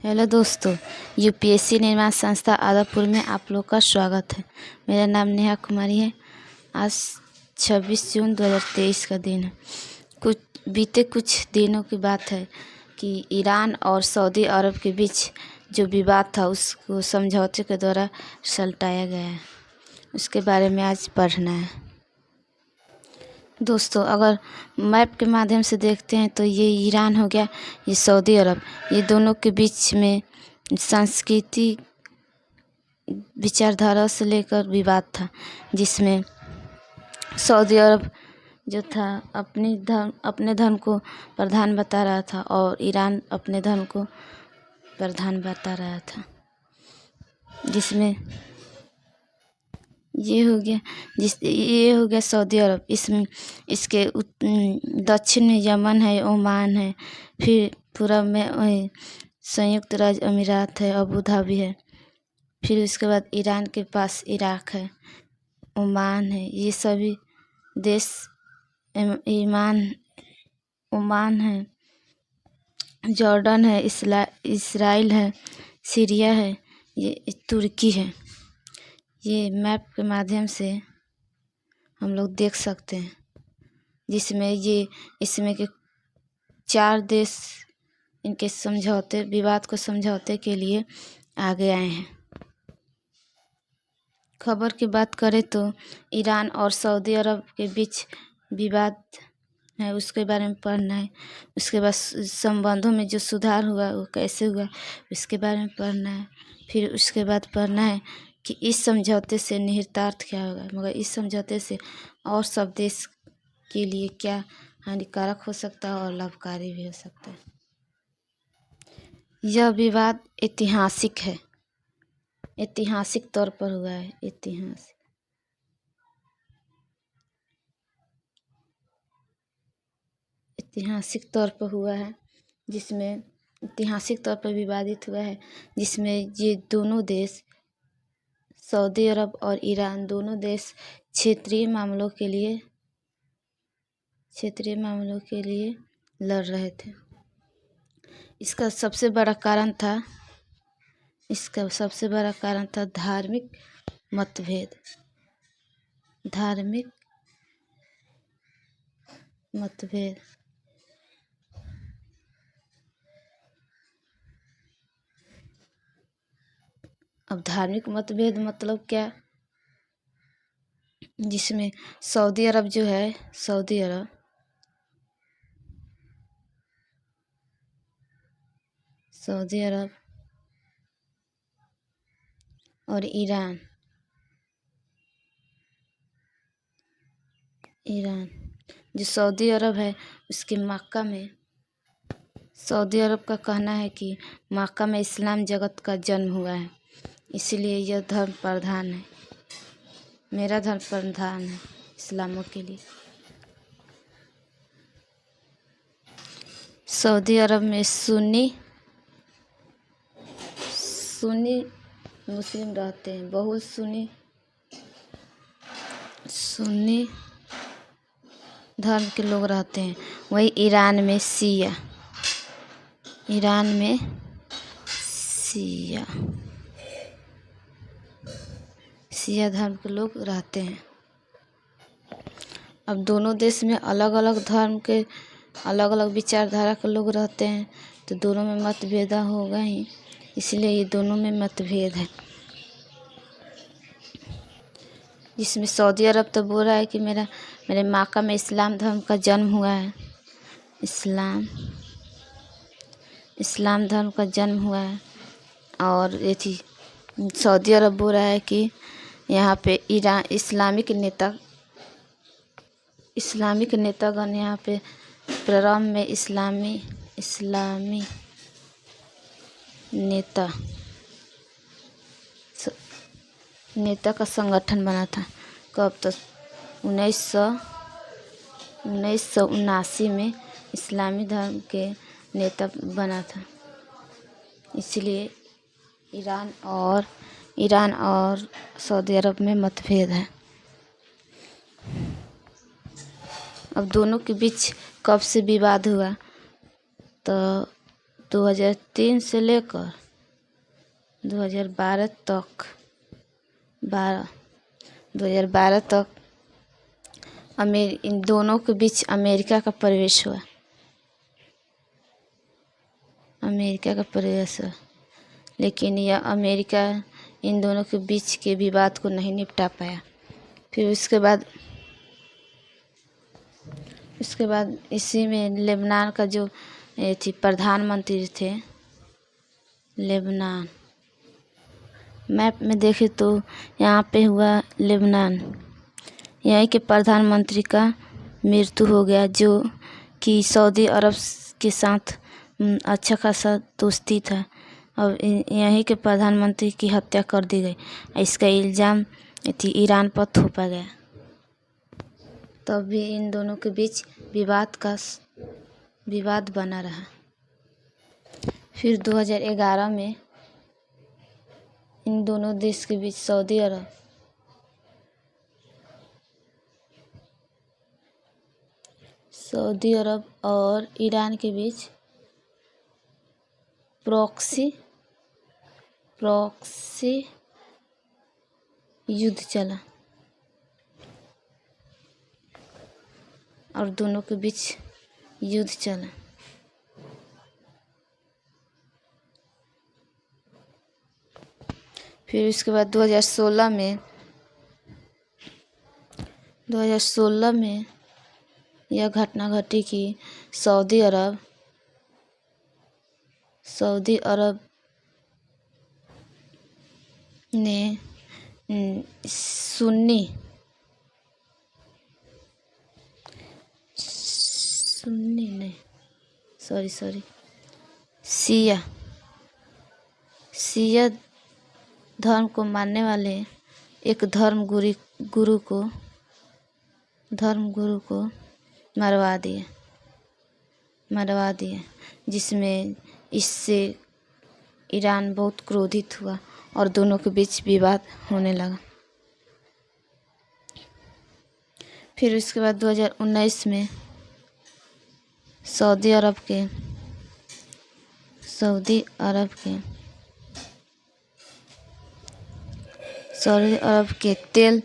Hello दोस्तों, UPSC निर्माण संस्था आदापुर में आप लोग का स्वागत है। मेरा नाम नेहा कुमारी है। आज 26 जून 2023 का दिन है। बीते कुछ दिनों की बात है कि ईरान और सऊदी अरब के बीच जो विवाद था उसको समझौते के द्वारा सलटाया गया है। उसके बारे में आज पढ़ना है। दोस्तों, अगर मैप के माध्यम से देखते हैं तो ये ईरान हो गया, ये सऊदी अरब, ये दोनों के बीच में संस्कृति विचारधारा से लेकर विवाद था, जिसमें सऊदी अरब जो था अपने धर्म को प्रधान बता रहा था और ईरान अपने धर्म को प्रधान बता रहा था। जिसमें ये हो गया सऊदी अरब। इसमें इसके दक्षिण में यमन है, ओमान है, फिर पूर्व में संयुक्त राज्य अमीरात है, अबू धाबी है, फिर उसके बाद ईरान के पास इराक है, ओमान है। ये सभी देश ओमान है, जॉर्डन है, इसराइल है, सीरिया है, ये तुर्की है। ये मैप के माध्यम से हम लोग देख सकते हैं, जिसमें इसमें के 4 देश इनके विवाद को समझौते के लिए आगे आए हैं। खबर की बात करें तो ईरान और सऊदी अरब के बीच विवाद है, उसके बारे में पढ़ना है। उसके बाद संबंधों में जो सुधार हुआ वो कैसे हुआ, उसके बारे में पढ़ना है। फिर उसके बाद पढ़ना है कि इस समझौते से निहितार्थ क्या होगा, मगर इस समझौते से और सब देश के लिए क्या हानिकारक हो सकता है और लाभकारी भी हो सकता है। यह विवाद ऐतिहासिक है, ऐतिहासिक तौर पर हुआ है। ऐतिहासिक तौर पर हुआ है, जिसमें ऐतिहासिक तौर पर विवादित हुआ है, जिसमें ये दोनों देश सऊदी अरब और ईरान दोनों देश क्षेत्रीय मामलों के लिए लड़ रहे थे। इसका सबसे बड़ा कारण था धार्मिक मतभेद। अब धार्मिक मतभेद मतलब क्या, जिसमें सऊदी अरब और ईरान जो सऊदी अरब है उसके सऊदी अरब का कहना है कि मक्का में इस्लाम जगत का जन्म हुआ है, इसलिए यह धर्म प्रधान है। मेरा धर्म प्रधान है इस्लामों के लिए। सऊदी अरब में सुन्नी मुस्लिम रहते हैं, बहुत सुन्नी धर्म के लोग रहते हैं। वही ईरान में शिया धर्म के लोग रहते हैं। अब दोनों देश में अलग अलग धर्म के अलग अलग विचारधारा के लोग रहते हैं, तो दोनों में मतभेद होगा ही, इसलिए ये दोनों में मतभेद है। जिसमें सऊदी अरब तो बोल रहा है कि मेरे मक्का में इस्लाम धर्म का जन्म हुआ है, इस्लाम धर्म का जन्म हुआ है। और सऊदी अरब बोल रहा है कि यहाँ पे इस्लामिक नेतागण यहाँ पे प्रारंभ में इस्लामी नेता का संगठन बना था। कब तक? 1979 में इस्लामी धर्म के नेता बना था। इसलिए ईरान और सऊदी अरब में मतभेद है। अब दोनों के बीच कब से विवाद हुआ, तो 2003 से लेकर 2012 तक 2012 तक इन दोनों के बीच अमेरिका का प्रवेश हुआ। लेकिन यह अमेरिका इन दोनों के बीच के विवाद को नहीं निपटा पाया। फिर उसके बाद इसी में लेबनान का जो प्रधानमंत्री थे, लेबनान मैप में देखे तो यहाँ पे हुआ लेबनान, यहीं के प्रधानमंत्री का मृत्यु हो गया, जो कि सऊदी अरब के साथ अच्छा खासा दोस्ती था। अब यहीं के प्रधानमंत्री की हत्या कर दी गई। इसका इल्ज़ाम ईरान पर थोपा गया। तब भी इन दोनों के बीच विवाद बना रहा। फिर 2011 में इन दोनों देश के बीच सऊदी अरब और ईरान के बीच प्रॉक्सी युद्ध चला और दोनों के बीच युद्ध चला। फिर उसके बाद 2016 में यह घटना घटी कि सऊदी अरब ने शिया धर्म को मानने वाले एक धर्मगुरु को मरवा दिए, जिसमें इससे ईरान बहुत क्रोधित हुआ और दोनों के बीच विवाद होने लगा। फिर उसके बाद 2019 में सऊदी अरब के तेल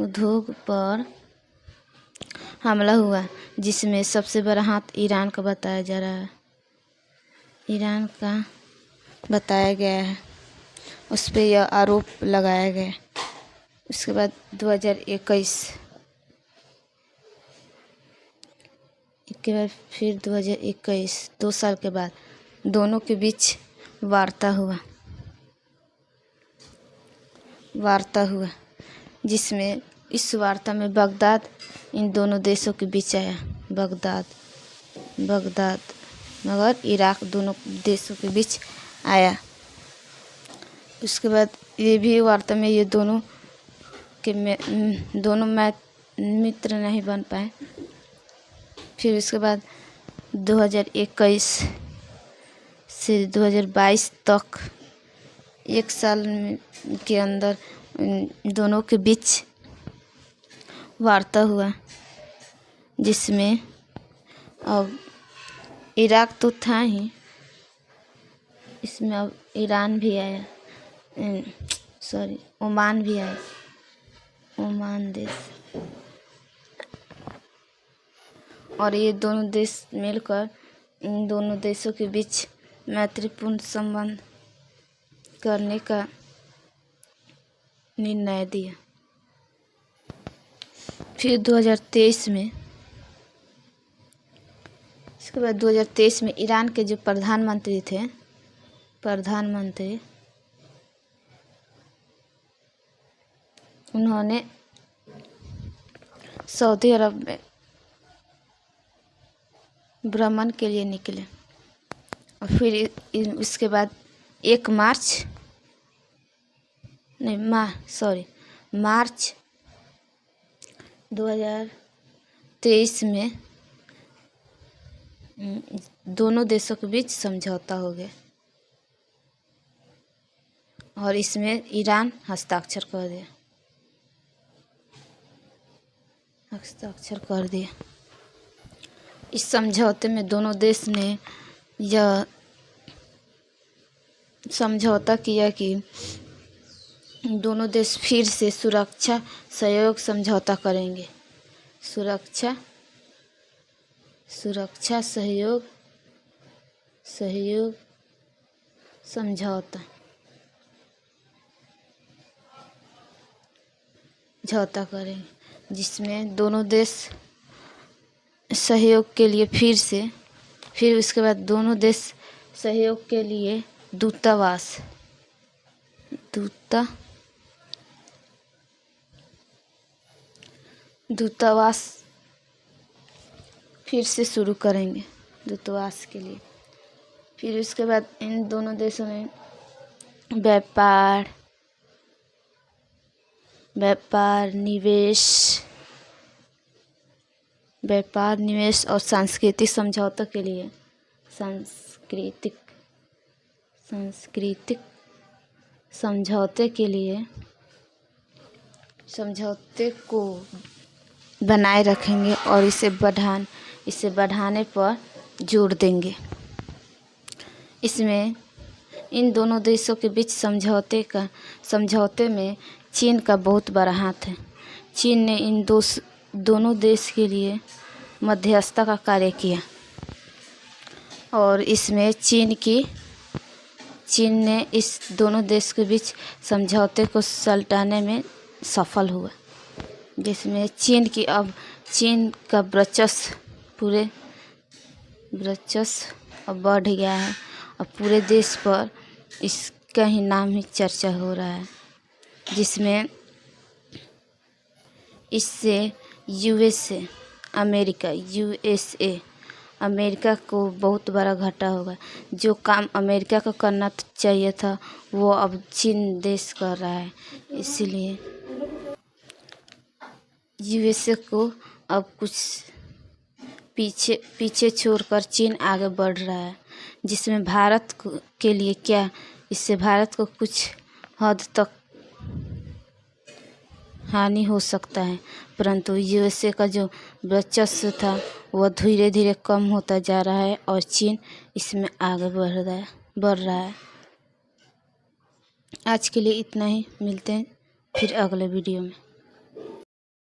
उद्योग पर हमला हुआ, जिसमें सबसे बड़ा हाथ ईरान का बताया गया है। उस पर यह आरोप लगाया गया। उसके बाद 2021 2 साल के बाद दोनों के बीच वार्ता हुआ, जिसमें इस वार्ता में बगदाद इन दोनों देशों के बीच आया। बगदाद मगर इराक दोनों देशों के बीच आया। उसके बाद ये भी वार्ता में ये दोनों मित्र नहीं बन पाए। फिर उसके बाद 2021 से 2022 तक 1 साल के अंदर दोनों के बीच वार्ता हुआ, जिसमें अब इराक तो था ही, इसमें अब ईरान भी आया, ओमान भी आया, ओमान देश। और ये दोनों देश मिलकर इन दोनों देशों के बीच मैत्रीपूर्ण संबंध करने का निर्णय दिया। फिर 2023 में इसके बाद 2023 में ईरान के जो प्रधानमंत्री उन्होंने सऊदी अरब में भ्रमण के लिए निकले। और फिर इसके बाद मार्च 2023 में दोनों देशों के बीच समझौता हो गया और इसमें ईरान हस्ताक्षर कर दिया। हस्ताक्षर कर दिए। इस समझौते में दोनों देश ने यह समझौता किया कि दोनों देश फिर से सुरक्षा सहयोग समझौता करेंगे। सुरक्षा सहयोग समझौता करेंगे, जिसमें दोनों देश सहयोग के लिए फिर उसके बाद दोनों देश सहयोग के लिए दूतावास फिर से शुरू करेंगे दूतावास के लिए। फिर उसके बाद इन दोनों देशों में व्यापार, निवेश और सांस्कृतिक समझौते के लिए समझौते को बनाए रखेंगे और इसे बढ़ाने पर जोर देंगे। इसमें इन दोनों देशों के बीच समझौते में चीन का बहुत बड़ा हाथ है। चीन ने इन दोनों देश के लिए मध्यस्थता का कार्य किया और इसमें चीन ने इस दोनों देश के बीच समझौते को सुलझाने में सफल हुआ, जिसमें चीन का वर्चस्व अब बढ़ गया है और पूरे देश पर इसका ही नाम ही चर्चा हो रहा है, जिसमें इससे यूएसए अमेरिका को बहुत बड़ा घाटा होगा। जो काम अमेरिका को करना चाहिए था वो अब चीन देश कर रहा है, इसीलिए यूएसए को अब कुछ पीछे छोड़कर चीन आगे बढ़ रहा है, जिसमें के लिए इससे भारत को कुछ हद तक हानि हो सकता है, परंतु यूएसए का जो वर्चस्व था वह धीरे धीरे कम होता जा रहा है और चीन इसमें आगे बढ़ रहा है। आज के लिए इतना ही, मिलते हैं फिर अगले वीडियो में।